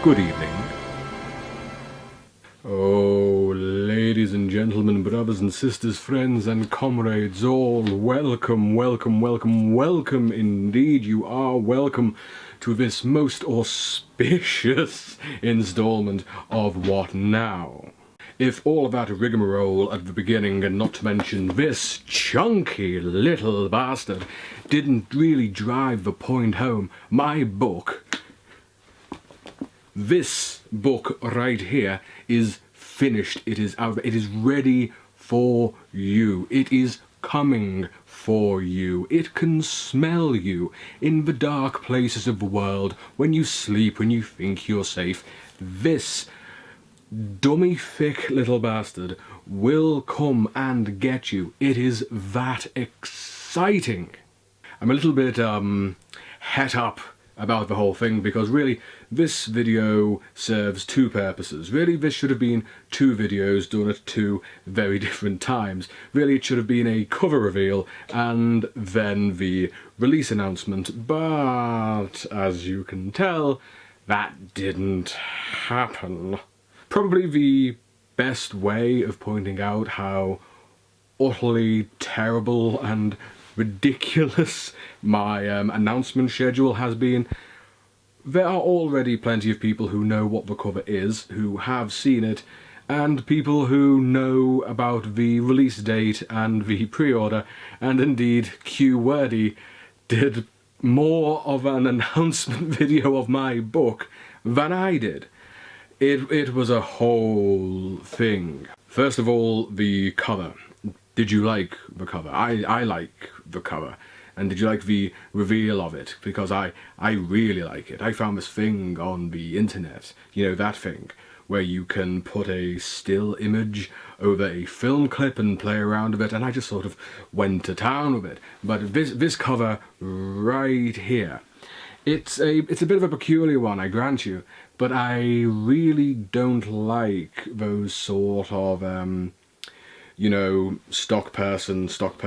Good evening. Oh, ladies and gentlemen, brothers and sisters, friends and comrades, all welcome, welcome, welcome, welcome indeed. You are welcome to this most auspicious installment of What Now? If all of that rigmarole at the beginning, and not to mention this chunky little bastard, didn't really drive the point home, this book right here is finished. It is out. It is ready for you. It is coming for you. It can smell you in the dark places of the world when you sleep, when you think you're safe. This dummy thick little bastard will come and get you. It is that exciting. I'm a little bit het up about the whole thing because really this video serves two purposes. Really, this should have been two videos done at two very different times. Really, it should have been a cover reveal and then the release announcement, but as you can tell, that didn't happen. Probably the best way of pointing out how utterly terrible and ridiculous my announcement schedule has been. There are already plenty of people who know what the cover is, who have seen it, and people who know about the release date and the pre-order, and indeed QWordy did more of an announcement video of my book than I did. It was a whole thing. First of all, the cover. Did you like the cover? I like the cover. And did you like the reveal of it? Because I really like it. I found this thing on the internet, you know, that thing, where you can put a still image over a film clip and play around with it, and I just sort of went to town with it. But this cover right here, it's a bit of a peculiar one, I grant you, but I really don't like those sort of you know, stock person, stock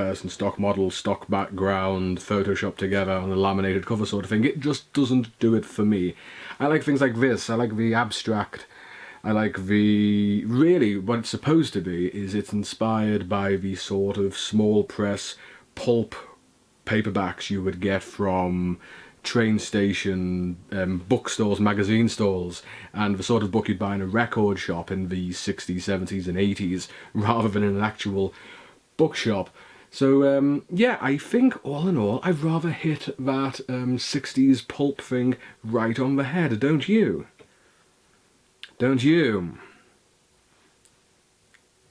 model, stock background, photoshopped together on a laminated cover sort of thing. It just doesn't do it for me. I like things like this. I like the abstract. I like the... Really, what it's supposed to be is it's inspired by the sort of small press pulp paperbacks you would get from train station bookstores, magazine stalls, and the sort of book you'd buy in a record shop in the 60s, 70s and 80s rather than in an actual bookshop. So yeah, I think all in all I've rather hit that 60s pulp thing right on the head, don't you? Don't you?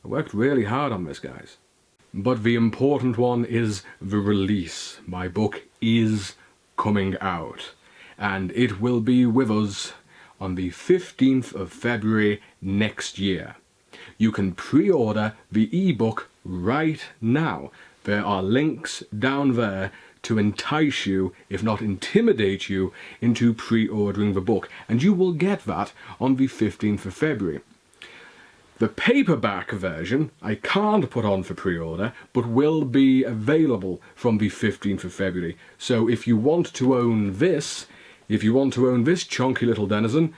I worked really hard on this, guys. But the important one is the release. My book is coming out, and it will be with us on the 15th of February next year. You can pre-order the ebook right now. There are links down there to entice you, if not intimidate you, into pre-ordering the book, and you will get that on the 15th of February. The paperback version I can't put on for pre-order, but will be available from the 15th of February. So if you want to own this, chunky little denizen,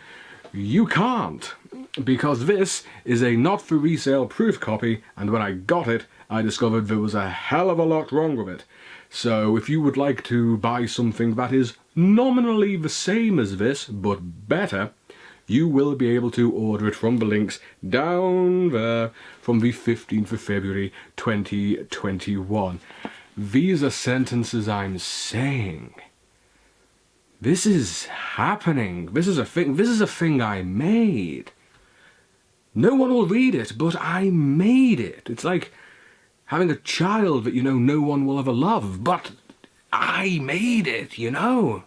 you can't, because this is a not-for-resale proof copy, and when I got it, I discovered there was a hell of a lot wrong with it. So if you would like to buy something that is nominally the same as this, but better, you will be able to order it from the links down there from the 15th of February 2021. These are sentences I'm saying. This is happening. This is a thing I made. No one will read it, but I made it. It's like having a child that you know no one will ever love, but I made it, you know.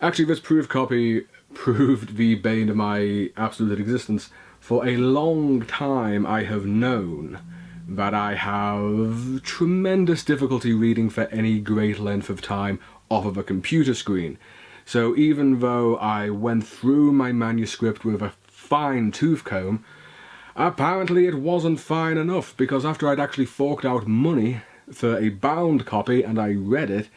Actually, this proof copy proved the bane of my absolute existence. For a long time I have known that I have tremendous difficulty reading for any great length of time off of a computer screen. So even though I went through my manuscript with a fine tooth comb, apparently it wasn't fine enough, because after I'd actually forked out money for a bound copy and I read it,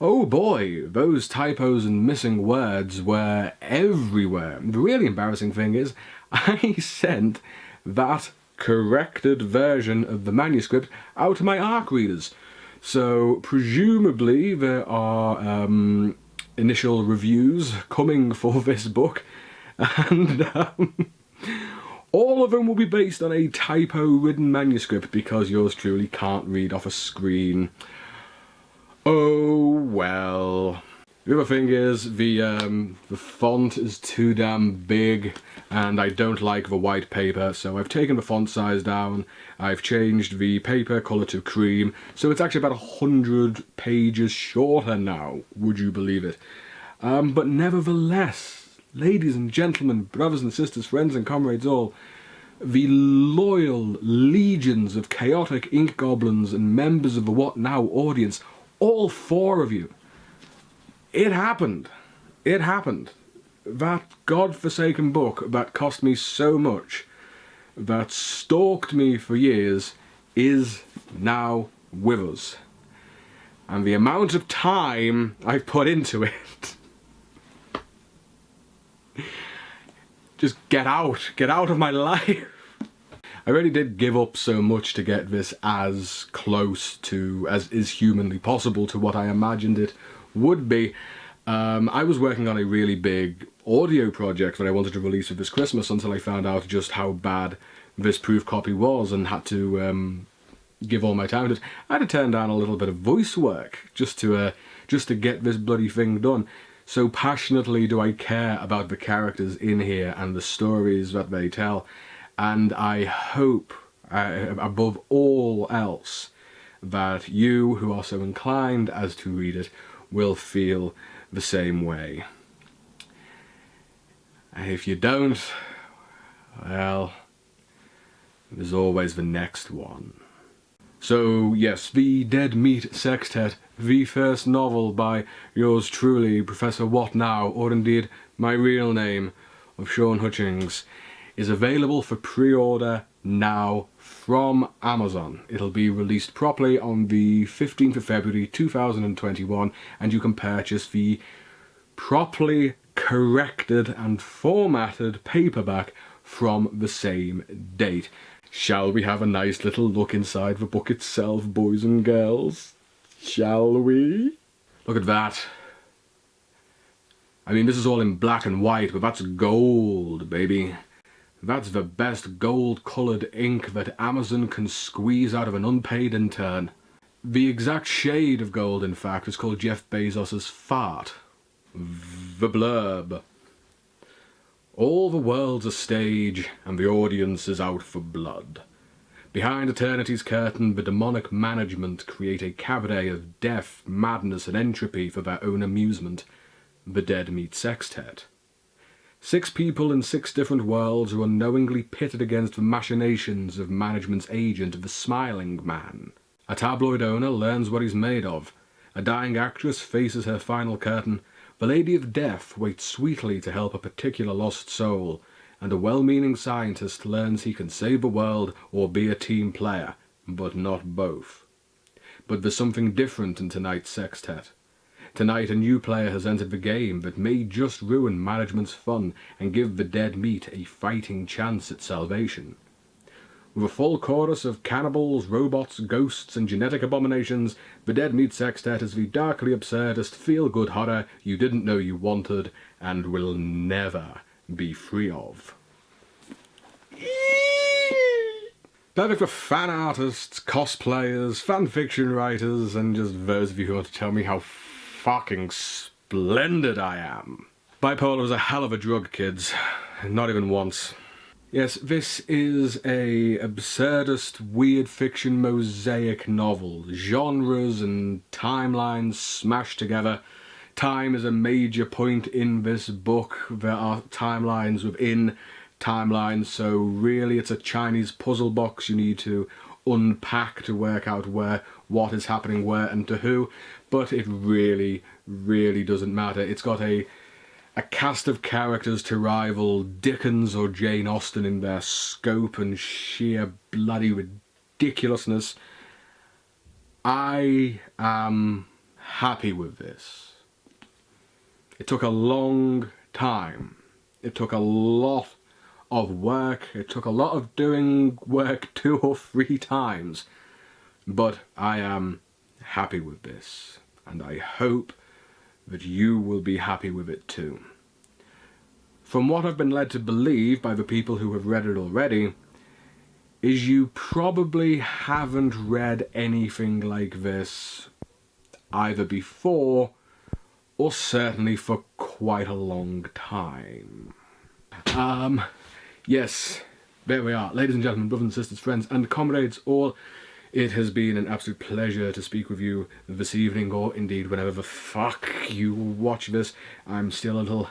Oh boy, those typos and missing words were everywhere. The really embarrassing thing is, I sent that corrected version of the manuscript out to my ARC readers. So presumably there are initial reviews coming for this book, and all of them will be based on a typo-ridden manuscript because yours truly can't read off a screen. Oh well. The other thing is the font is too damn big and I don't like the white paper, so I've taken the font size down, I've changed the paper colour to cream, so it's actually about 100 pages shorter now, would you believe it? But nevertheless, ladies and gentlemen, brothers and sisters, friends and comrades all, the loyal legions of chaotic ink goblins and members of the What Now audience, all 4 of you, it happened. It happened. That godforsaken book that cost me so much, that stalked me for years, is now with us. And the amount of time I've put into it... just get out of my life. I really did give up so much to get this as close to, as is humanly possible, to what I imagined it would be. I was working on a really big audio project that I wanted to release for this Christmas until I found out just how bad this proof copy was and had to give all my time to it. I had to turn down a little bit of voice work just to get this bloody thing done. So passionately do I care about the characters in here and the stories that they tell, and I hope, above all else, that you who are so inclined as to read it will feel the same way. If you don't, well, there's always the next one. So yes, the Dead Meat Sextet, the first novel by yours truly, Professor What Now, or indeed my real name of Sean Hutchings, is available for pre-order now from Amazon. It'll be released properly on the 15th of February 2021, and you can purchase the properly corrected and formatted paperback from the same date. Shall we have a nice little look inside the book itself, boys and girls? Shall we? Look at that. I mean, this is all in black and white, but that's gold, baby. That's the best gold-coloured ink that Amazon can squeeze out of an unpaid intern. The exact shade of gold, in fact, is called Jeff Bezos's fart. The blurb. All the world's a stage, and the audience is out for blood. Behind eternity's curtain, the demonic management create a cabaret of death, madness, and entropy for their own amusement. The Dead Meat Sextet. 6 people in 6 different worlds are unknowingly pitted against the machinations of management's agent, the Smiling Man. A tabloid owner learns what he's made of. A dying actress faces her final curtain. The Lady of Death waits sweetly to help a particular lost soul, and a well-meaning scientist learns he can save the world or be a team player, but not both. But there's something different in tonight's sextet. Tonight a new player has entered the game that may just ruin management's fun and give the dead meat a fighting chance at salvation. With a full chorus of cannibals, robots, ghosts, and genetic abominations, the Dead Meat Sextet is the darkly absurdist feel-good horror you didn't know you wanted and will never be free of. Perfect for fan artists, cosplayers, fanfiction writers, and just those of you who want to tell me how fucking splendid I am. Bipolar is a hell of a drug, kids. Not even once. Yes, this is a absurdist, weird fiction mosaic novel. Genres and timelines smashed together. Time is a major point in this book. There are timelines within timelines, so really it's a Chinese puzzle box you need to unpack to work out what is happening where and to who, but it really, really doesn't matter. It's got a cast of characters to rival Dickens or Jane Austen in their scope and sheer bloody ridiculousness. I am happy with this. It took a long time. It took a lot of work. It took a lot of doing work 2 or 3 times. But I am happy with this. And I hope that you will be happy with it too. From what I've been led to believe by the people who have read it already, is you probably haven't read anything like this either before or certainly for quite a long time. Yes, there we are. Ladies and gentlemen, brothers and sisters, friends and comrades all, it has been an absolute pleasure to speak with you this evening, or indeed whenever the fuck you watch this. I'm still a little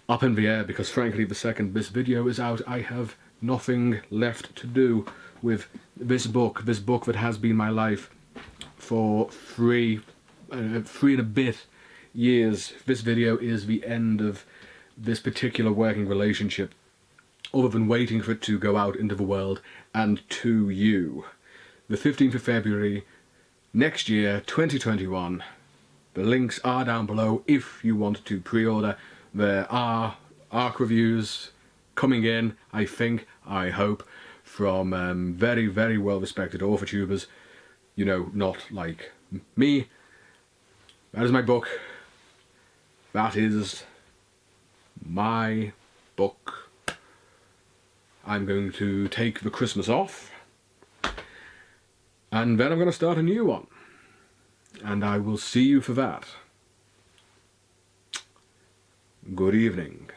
up in the air because frankly the second this video is out I have nothing left to do with this book that has been my life for 3 and a bit years. This video is the end of this particular working relationship, other than waiting for it to go out into the world and to you. The 15th of February next year, 2021. The links are down below if you want to pre-order. There are ARC reviews coming in, I think, I hope, from very, very well-respected AuthorTubers. You know, not like me. That is my book. That is my book. I'm going to take the Christmas off, and then I'm going to start a new one. And I will see you for that. Good evening.